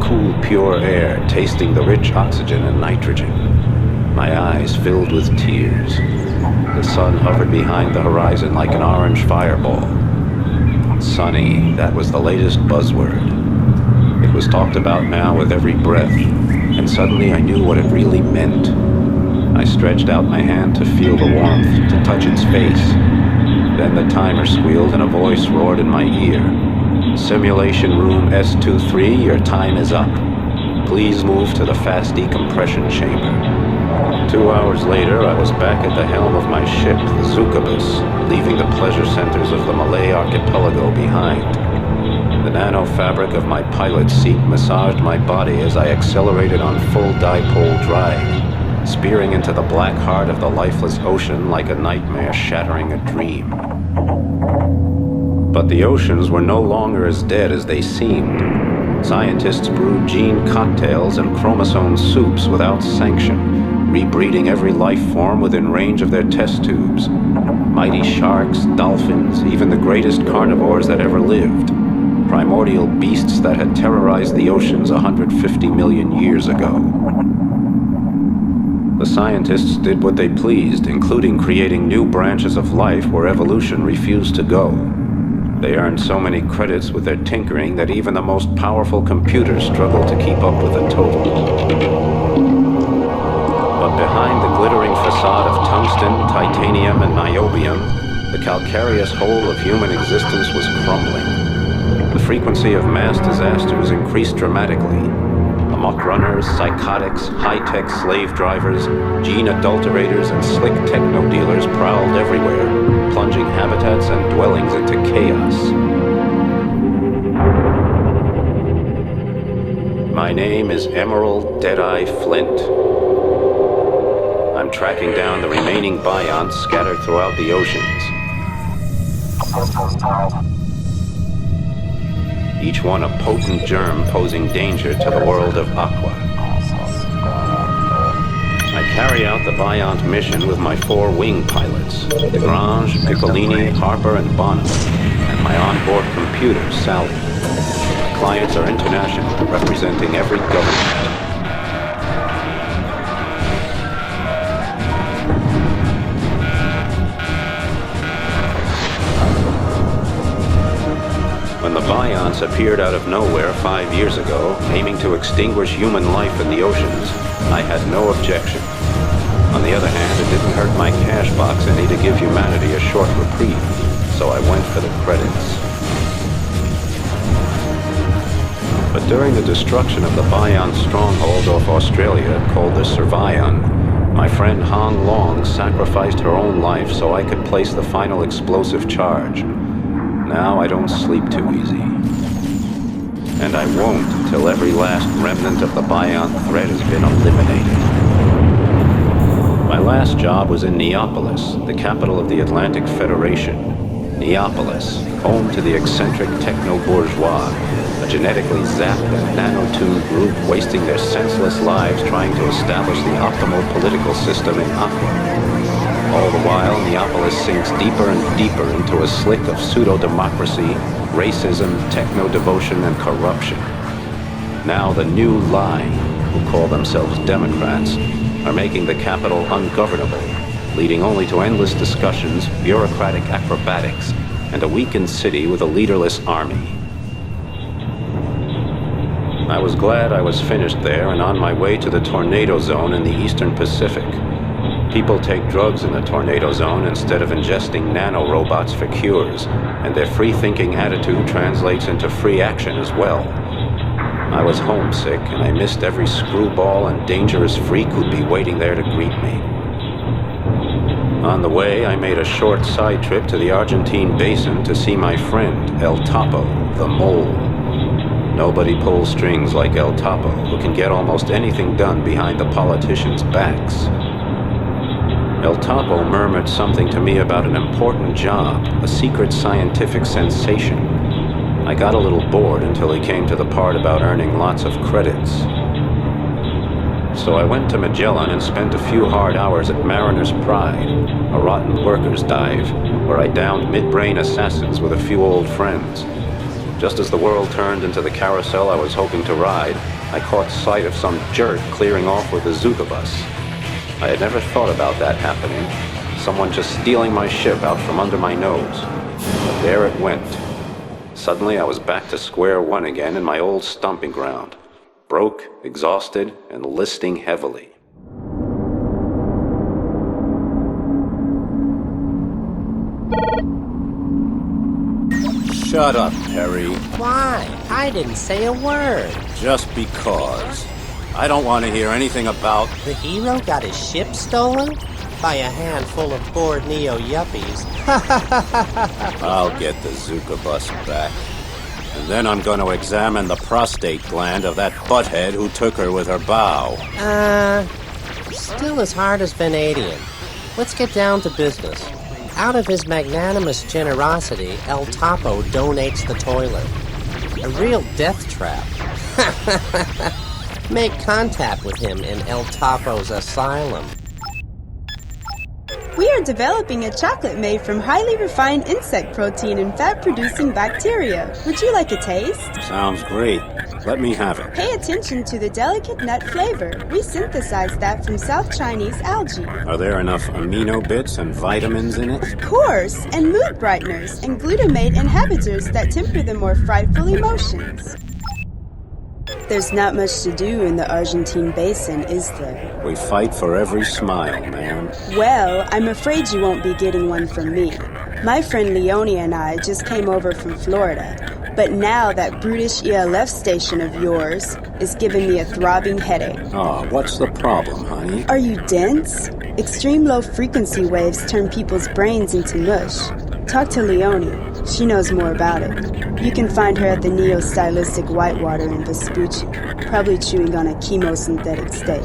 cool, pure air, tasting the rich oxygen and nitrogen. My eyes filled with tears. The sun hovered behind the horizon like an orange fireball. Sunny, that was the latest buzzword. It was talked about now with every breath, and suddenly I knew what it really meant. I stretched out my hand to feel the warmth, to touch its face. Then the timer squealed and a voice roared in my ear. Simulation room S23, your time is up. Please move to the fast decompression chamber. 2 hours later, I was back at the helm of my ship, the Succubus, leaving the pleasure centers of the Malay archipelago behind. The nano fabric of my pilot's seat massaged my body as I accelerated on full dipole drive, spearing into the black heart of the lifeless ocean like a nightmare shattering a dream. But the oceans were no longer as dead as they seemed. Scientists brewed gene cocktails and chromosome soups without sanction, rebreeding every life form within range of their test tubes. Mighty sharks, dolphins, even the greatest carnivores that ever lived. Primordial beasts that had terrorized the oceans 150 million years ago. The scientists did what they pleased, including creating new branches of life where evolution refused to go. They earned so many credits with their tinkering that even the most powerful computers struggled to keep up with the total. But behind the glittering facade of tungsten, titanium, and niobium, the calcareous whole of human existence was crumbling. The frequency of mass disasters increased dramatically. Amok runners, psychotics, high-tech slave drivers, gene adulterators, and slick techno dealers prowled everywhere, plunging habitats and dwellings into chaos. My name is Emerald Deadeye Flint. I'm tracking down the remaining Bionts scattered throughout the oceans. Each one a potent germ posing danger to the world of Aqua. I carry out the Biont mission with my 4 wing pilots, Desgrange, Piccolini, Harper, and Bonham, and my onboard computer, Sally. My clients are international, representing every government. When the Bionts appeared out of nowhere 5 years ago, aiming to extinguish human life in the oceans, I had no objection. On the other hand, it didn't hurt my cash box any to give humanity a short reprieve, so I went for the credits. But during the destruction of the Biont stronghold off Australia, called the Servion, my friend Hong Long sacrificed her own life so I could place the final explosive charge. Now I don't sleep too easy. And I won't until every last remnant of the Biont threat has been eliminated. My last job was in Neapolis, the capital of the Atlantic Federation. Neapolis, home to the eccentric techno-bourgeois, a genetically zapped and nanotuned group wasting their senseless lives trying to establish the optimal political system in Aqua. All the while, Neapolis sinks deeper and deeper into a slick of pseudo-democracy, racism, techno-devotion, and corruption. Now the new line, who call themselves Democrats, are making the capital ungovernable, leading only to endless discussions, bureaucratic acrobatics, and a weakened city with a leaderless army. I was glad I was finished there and on my way to the tornado zone in the Eastern Pacific. People take drugs in the tornado zone instead of ingesting nanorobots for cures, and their free-thinking attitude translates into free action as well. I was homesick, and I missed every screwball and dangerous freak who'd be waiting there to greet me. On the way, I made a short side trip to the Argentine basin to see my friend, El Topo, the Mole. Nobody pulls strings like El Topo, who can get almost anything done behind the politicians' backs. El Topo murmured something to me about an important job, a secret scientific sensation. I got a little bored until he came to the part about earning lots of credits. So I went to Magellan and spent a few hard hours at Mariner's Pride, a rotten workers' dive, where I downed mid-brain assassins with a few old friends. Just as the world turned into the carousel I was hoping to ride, I caught sight of some jerk clearing off with a Succubus. I had never thought about that happening. Someone just stealing my ship out from under my nose. But there it went. Suddenly I was back to square one again in my old stomping ground. Broke, exhausted, and listing heavily. Shut up, Perry. Why? I didn't say a word. Just because. I don't want to hear anything about... The hero got his ship stolen? By a handful of bored neo-yuppies. I'll get the Succubus back. And then I'm going to examine the prostate gland of that butthead who took her with her bow. Still as hard as Vanadium. Let's get down to business. Out of his magnanimous generosity, El Topo donates the toilet. A real death trap. Make contact with him in El Topo's Asylum. We are developing a chocolate made from highly refined insect protein and fat-producing bacteria. Would you like a taste? Sounds great. Let me have it. Pay attention to the delicate nut flavor. We synthesized that from South Chinese algae. Are there enough amino bits and vitamins in it? Of course, and mood brighteners, and glutamate inhibitors that temper the more frightful emotions. There's not much to do in the Argentine basin, is there? We fight for every smile, man. Well, I'm afraid you won't be getting one from me. My friend Leone and I just came over from Florida, but now that brutish ELF station of yours is giving me a throbbing headache. Oh, what's the problem, honey? Are you dense? Extreme low frequency waves turn people's brains into mush. Talk to Leone. She knows more about it. You can find her at the Neo-Stylistic Whitewater in Vespucci, probably chewing on a chemosynthetic steak.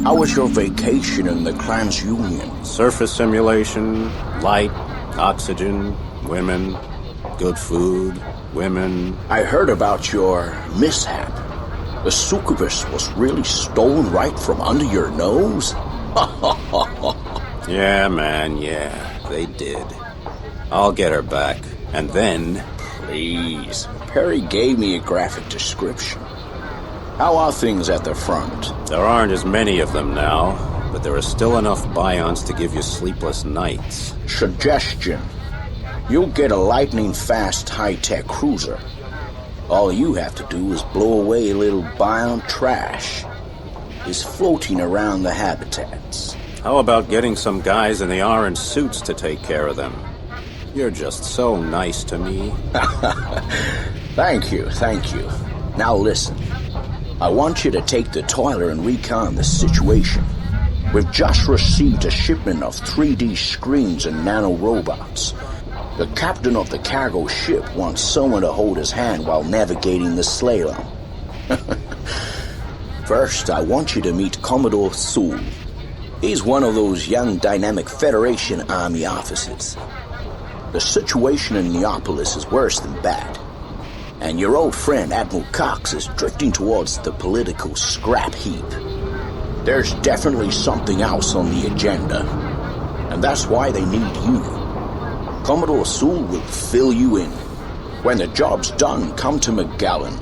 How was your vacation in the TransUnion? Surface simulation, light, oxygen, women, good food, women. I heard about your mishap. The Succubus was really stolen right from under your nose? Yeah, man, yeah, they did. I'll get her back, and then... Please. Perry gave me a graphic description. How are things at the front? There aren't as many of them now, but there are still enough Bionts to give you sleepless nights. Suggestion. You'll get a lightning-fast high-tech cruiser. All you have to do is blow away a little Biont trash. It's floating around the habitats. How about getting some guys in the orange suits to take care of them? You're just so nice to me. Thank you. Now listen. I want you to take the toiler and recon the situation. We've just received a shipment of 3D screens and nanorobots. The captain of the cargo ship wants someone to hold his hand while navigating the slalom. First, I want you to meet Commodore Sul. He's one of those young, dynamic Federation Army officers. The situation in Neapolis is worse than bad. And your old friend, Admiral Cox, is drifting towards the political scrap heap. There's definitely something else on the agenda. And that's why they need you. Commodore Sul will fill you in. When the job's done, come to McGowan.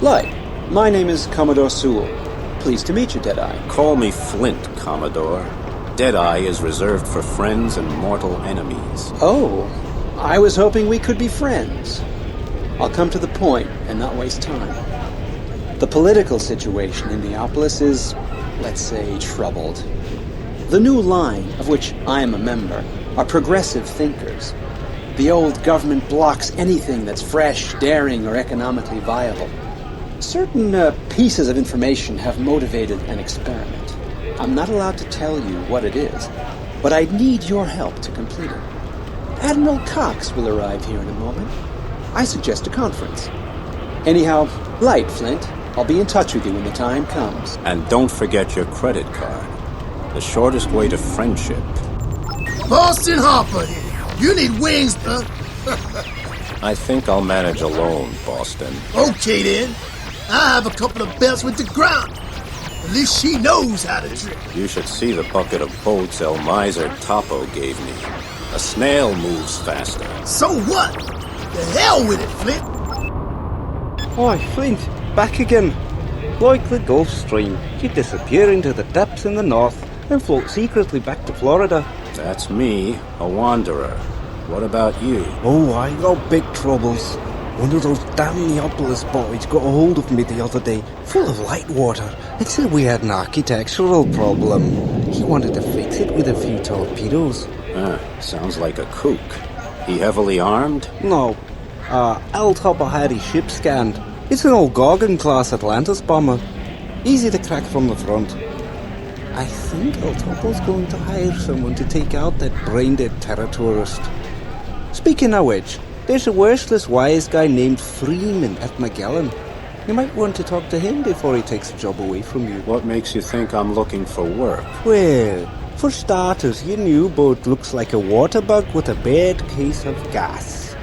Light, my name is Commodore Sul. Pleased to meet you, Deadeye. Call me Flint, Commodore. Deadeye is reserved for friends and mortal enemies. Oh, I was hoping we could be friends. I'll come to the point and not waste time. The political situation in Neapolis is, let's say, troubled. The new line, of which I am a member, are progressive thinkers. The old government blocks anything that's fresh, daring, or economically viable. Certain pieces of information have motivated an experiment. I'm not allowed to tell you what it is, but I need your help to complete it. Admiral Cox will arrive here in a moment. I suggest a conference. Anyhow, Light, Flint. I'll be in touch with you when the time comes. And don't forget your credit card. The shortest way to friendship. Boston Hopper here. You need wings, huh? I think I'll manage alone, Boston. Okay then. I have a couple of belts with the ground. At least she knows how to trick. You should see the bucket of boats El Miser Topo gave me. A snail moves faster. So what? The hell with it, Flint. Oi, Flint, back again. Like the Gulf Stream, you disappear into the depths in the north and float secretly back to Florida. That's me, a wanderer. What about you? Oh, I got big troubles. One of those damn Neapolis boys got a hold of me the other day, full of light water, and said we had an architectural problem. He wanted to fix it with a few torpedoes. Sounds like a kook. He heavily armed? No. El Topo had his ship scanned. It's an old Gorgon-class Atlantis bomber. Easy to crack from the front. I think El Topo's going to hire someone to take out that brain-dead terror tourist. Speaking of which, there's a worthless wise guy named Freeman at Magellan. You might want to talk to him before he takes the job away from you. What makes you think I'm looking for work? Well, for starters, your new boat looks like a water bug with a bad case of gas.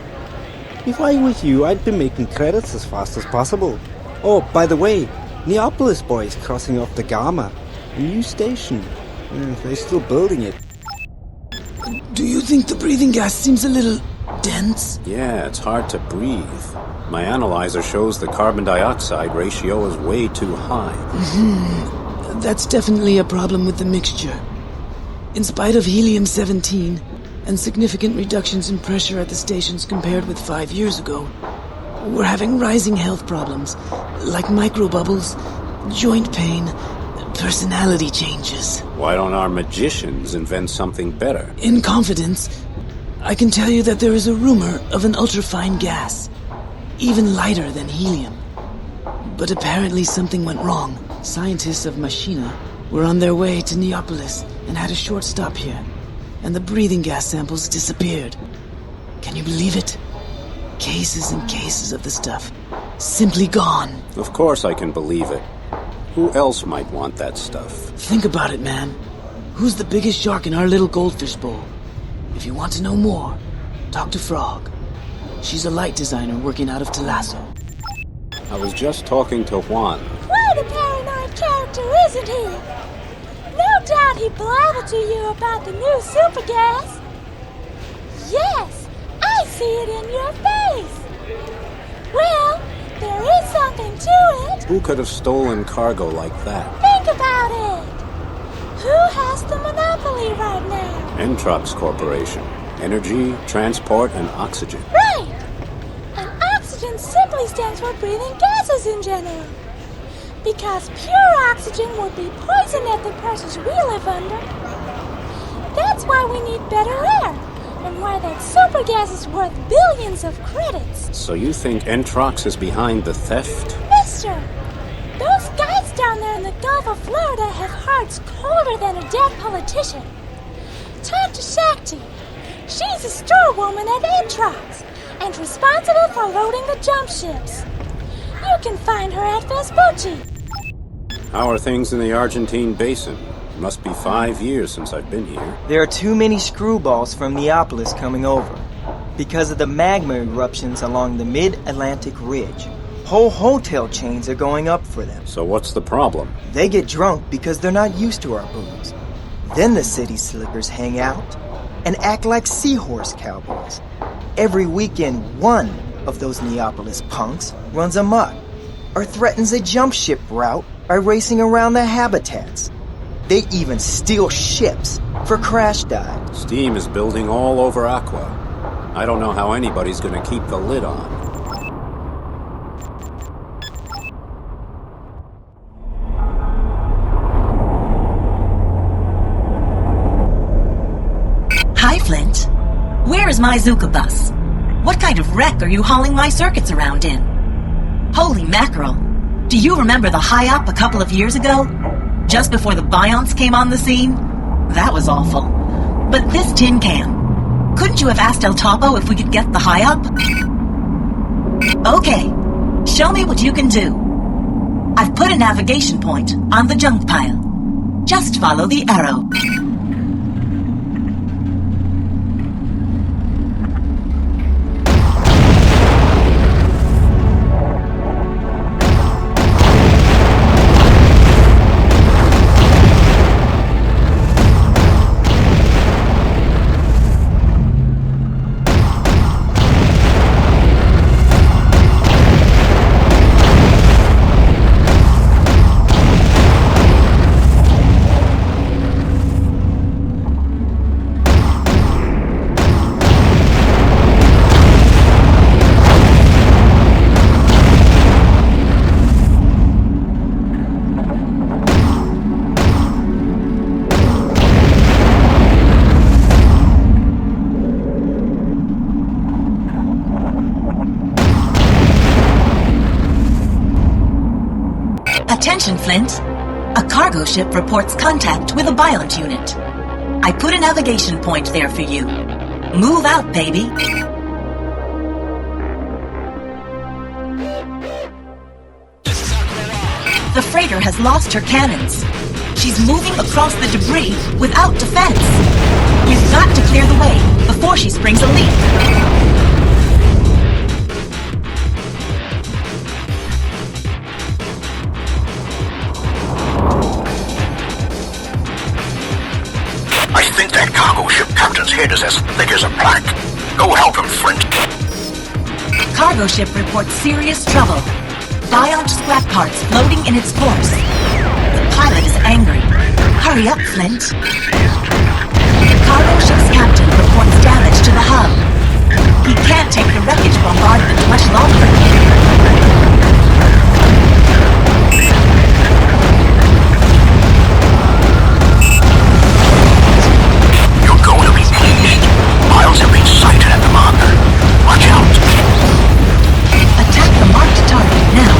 If I was you, I'd be making credits as fast as possible. Oh, by the way, Neapolis boys crossing off the Gamma. A new station. They're still building it. Do you think the breathing gas seems a little dense? Yeah, it's hard to breathe. My analyzer shows the carbon dioxide ratio is way too high. That's definitely a problem with the mixture. In spite of helium-17 and significant reductions in pressure at the stations compared with 5 years ago, we're having rising health problems, like microbubbles, joint pain, personality changes. Why don't our magicians invent something better? In confidence, I can tell you that there is a rumor of an ultrafine gas, even lighter than helium. But apparently something went wrong. Scientists of Machina were on their way to Neapolis and had a short stop here, and the breathing gas samples disappeared. Can you believe it? Cases and cases of the stuff. Simply gone. Of course I can believe it. Who else might want that stuff? Think about it, man. Who's the biggest shark in our little goldfish bowl? If you want to know more, talk to Frog. She's a light designer working out of Talasso. I was just talking to Juan. Quite a paranoid character, isn't he? No doubt he blabbered to you about the new super gas. Yes, I see it in your face. Well, there is something to it. Who could have stolen cargo like that? Think about it. Who has the monopoly right now? Entrox Corporation. Energy, transport, and oxygen. Right. And oxygen simply stands for breathing gases in general. Because pure oxygen would be poison at the pressures we live under. That's why we need better air. And why that super gas is worth billions of credits. So you think Entrox is behind the theft? Mister, those guys down there in the Gulf of Florida have hearts colder than a dead politician. Talk to Shakti. She's a storewoman at Entrox and responsible for loading the jump ships. You can find her at Vespucci. How are things in the Argentine basin? It must be 5 years since I've been here. There are too many screwballs from Neapolis coming over. Because of the magma eruptions along the mid-Atlantic ridge, whole hotel chains are going up for them. So what's the problem? They get drunk because they're not used to our booze. Then the city slickers hang out and act like seahorse cowboys. Every weekend, one of those Neapolis punks runs amok or threatens a jump ship route by racing around their habitats. They even steal ships for crash dives. Steam is building all over Aqua. I don't know how anybody's gonna keep the lid on. Hi, Flint. Where is my Succubus? What kind of wreck are you hauling my circuits around in? Holy mackerel. Do you remember the high-up a couple of years ago? Just before the Bionts came on the scene? That was awful. But this tin can. Couldn't you have asked El Topo if we could get the high-up? Okay. Show me what you can do. I've put a navigation point on the junk pile. Just follow the arrow. Attention, Flint. A cargo ship reports contact with a Biont unit. I put a navigation point there for you. Move out, baby. The freighter has lost her cannons. She's moving across the debris without defense. We've got to clear the way before she springs a leak. I think that cargo ship captain's head is as thick as a plank. Go help him, Flint. Cargo ship reports serious trouble. Biont scrap parts floating in its course. The pilot is angry. Hurry up, Flint. Cargo ship's captain reports damage to the hub. He can't take the wreckage bombardment much longer. Miles have been sighted at the marker. Watch out. Attack the marked target now.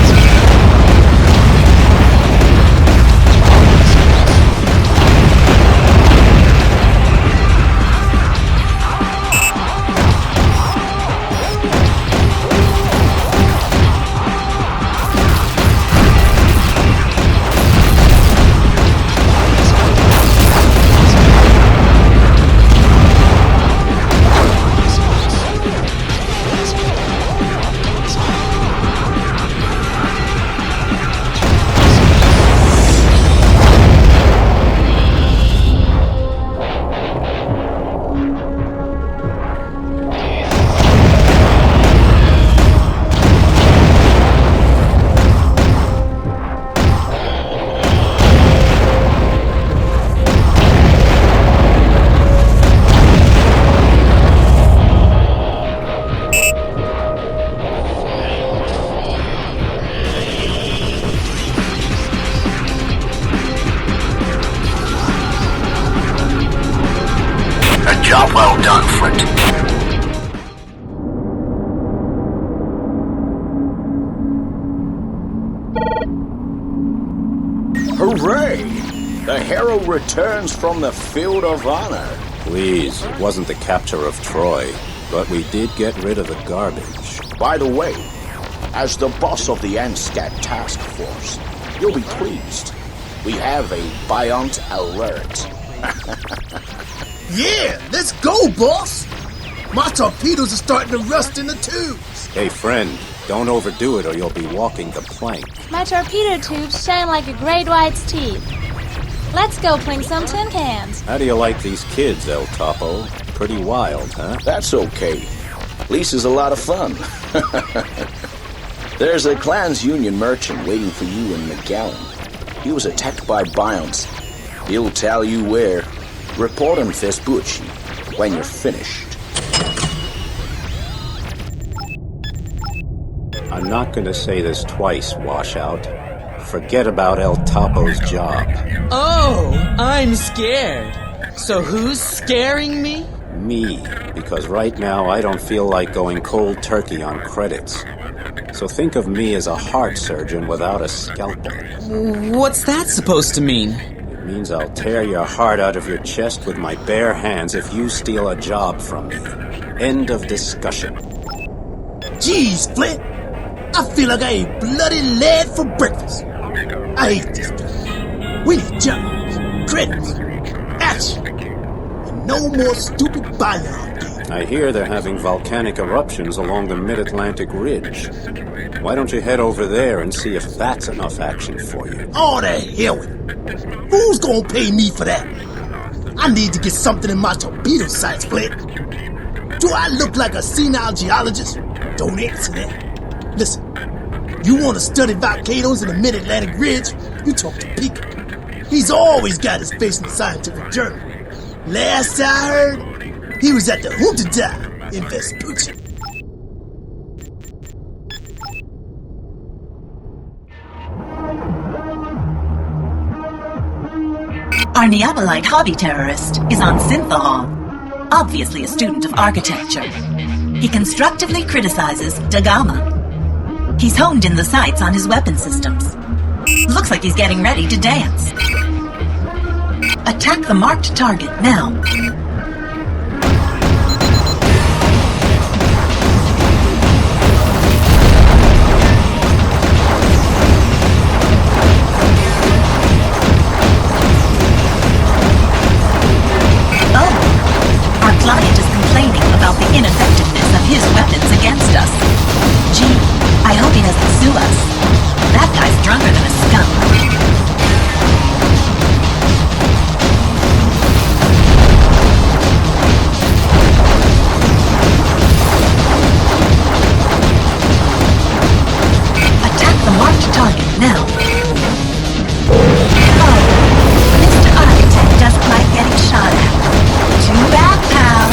Job well done, Flint. Hooray! The hero returns from the field of honor. Please, it wasn't the capture of Troy, but we did get rid of the garbage. By the way, as the boss of the ANSCAT task force, you'll be pleased. We have a Biont alert. Yeah, let's go, boss! My torpedoes are starting to rust in the tubes. Hey, friend, don't overdo it or you'll be walking the plank. My torpedo tubes shine like a great white's teeth. Let's go pling some tin cans. How do you like these kids, El Topo? Pretty wild, huh? That's okay. Lisa's a lot of fun. There's a Clans Union merchant waiting for you in McGowan. He was attacked by Bionts. He'll tell you where. Report on Vespucci when you're finished. I'm not going to say this twice, Washout. Forget about El Topo's job. Oh, I'm scared. So who's scaring me? Me, because right now I don't feel like going cold turkey on credits. So think of me as a heart surgeon without a scalpel. What's that supposed to mean? It means I'll tear your heart out of your chest with my bare hands if you steal a job from me. End of discussion. Jeez, Flint. I feel like I ate bloody lead for breakfast. I hate this place. We need jobs, credits, action, and no more stupid Biont games. I hear they're having volcanic eruptions along the mid-Atlantic ridge. Why don't you head over there and see if that's enough action for you? Oh, the hell with it. Who's gonna pay me for that? I need to get something in my torpedo sights, Flint. Do I look like a senile geologist? Don't answer that. Listen, you want to study volcanoes in the mid-Atlantic ridge? You talk to Pika. He's always got his face in the scientific journal. Last I heard, he was at the Junta in Vespucci. Our Neapolite hobby terrorist is on Synthahol, obviously a student of architecture. He constructively criticizes Da Gama. He's honed in the sights on his weapon systems. Looks like he's getting ready to dance. Attack the marked target now. Client is complaining about the ineffectiveness of his weapons against us. Gee, I hope he doesn't sue us. That guy's drunker than a skunk. Attack the marked target now. Oh, Mr. Architect doesn't like getting shot at. Too bad, pal.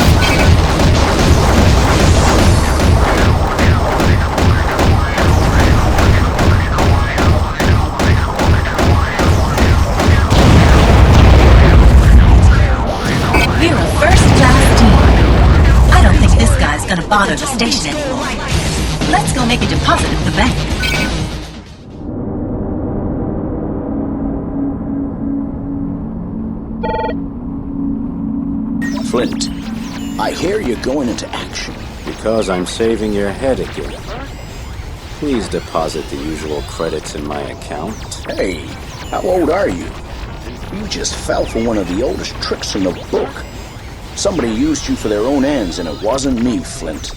We're a first-class team. I don't think this guy's gonna bother the station anymore. Let's go make a deposit at the bank. Flint, I hear you're going into action. Because I'm saving your head again. Please deposit the usual credits in my account. Hey, how old are you? You just fell for one of the oldest tricks in the book. Somebody used you for their own ends, and it wasn't me, Flint.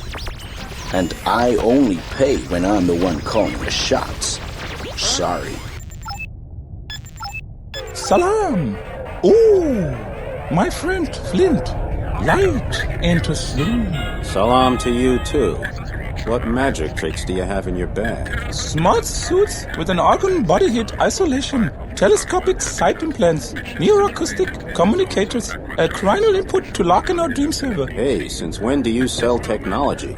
And I only pay when I'm the one calling the shots. Sorry. Salam! Oh, my friend Flint. Light into sleep. Salam to you, too. What magic tricks do you have in your bag? Smart suits with an argon body heat isolation, telescopic sight implants, neuroacoustic communicators, a cranial input to lock in our dream server. Hey, since when do you sell technology?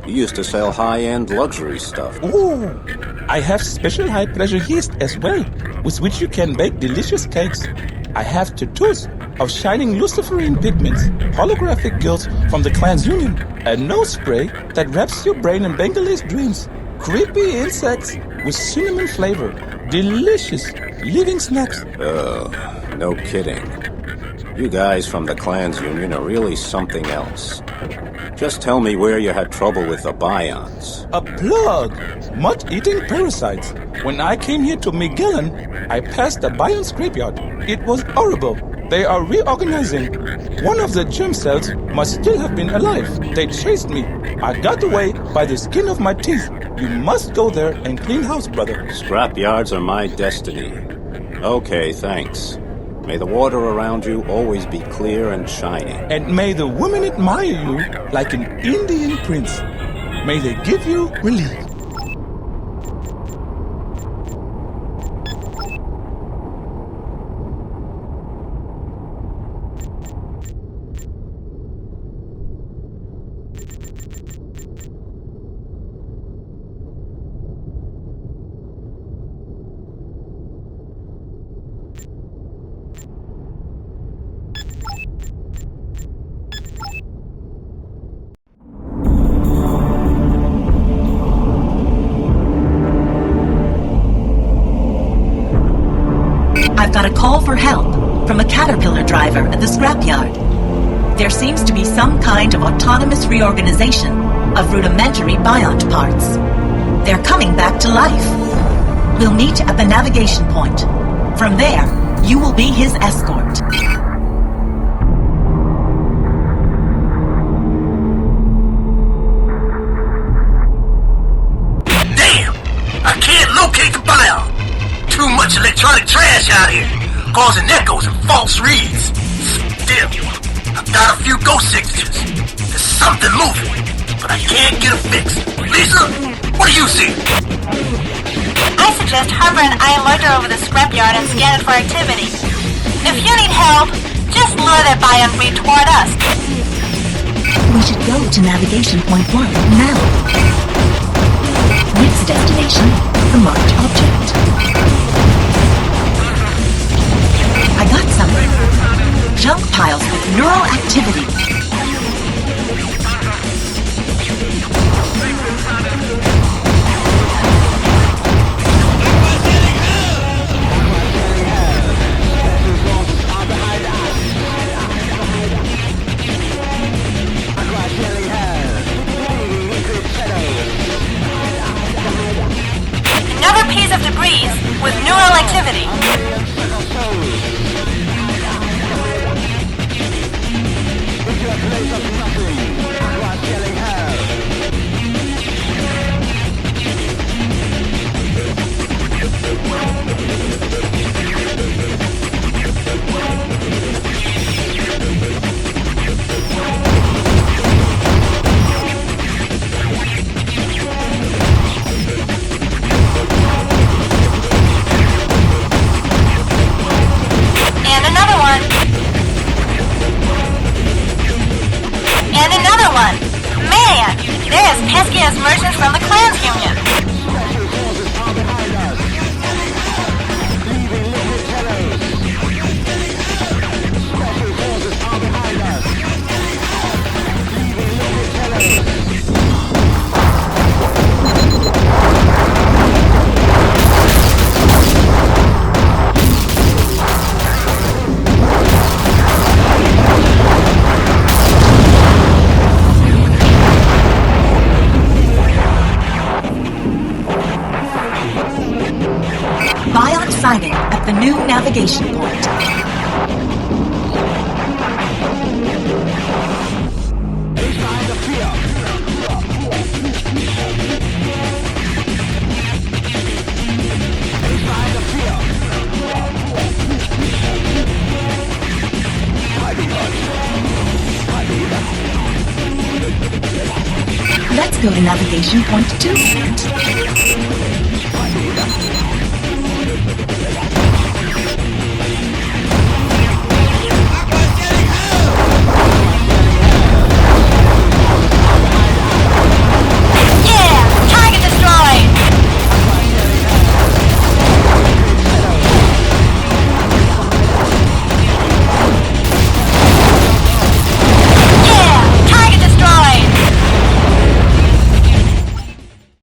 You used to sell high-end luxury stuff. Oh, I have special high-pressure yeast as well, with which you can bake delicious cakes. I have tattoos of shining luciferine pigments, holographic gills from the Clan's Union, a nose spray that wraps your brain in Bengalese dreams, creepy insects with cinnamon flavor, delicious living snacks. Oh, no kidding. You guys from the Clan's Union are really something else. Just tell me where you had trouble with the Bionts. A plug! Mud-eating parasites. When I came here to Magellan, I passed the Biont scrapyard. It was horrible. They are reorganizing. One of the germ cells must still have been alive. They chased me. I got away by the skin of my teeth. You must go there and clean house, brother. Scrapyards are my destiny. Okay, thanks. May the water around you always be clear and shining. And may the women admire you like an Indian prince. May they give you relief. I've got a call for help from a caterpillar driver at the scrapyard. There seems to be some kind of autonomous reorganization of rudimentary Biont parts. They're coming back to life. We'll meet at the navigation point. From there, you will be his escort. Damn! I can't locate the Biont. Too much electronic trash out here, causing echoes and false reads. Still, I've got a few ghost signatures. There's something moving, but I can't get a fix. Lisa, what do you see? I suggest Harper and I loiter over the scrapyard and scan it for activity. If you need help, just lure that Biont breed toward us. We should go to navigation point 1 now. Next destination, the marked object. I got something. Junk piles with neural activity. Another piece of debris with neural activity. And another one. And another one. Man, they're as pesky as merchants from the Clans Union. Biont sighting at the new navigation point. Let's go to navigation point 2.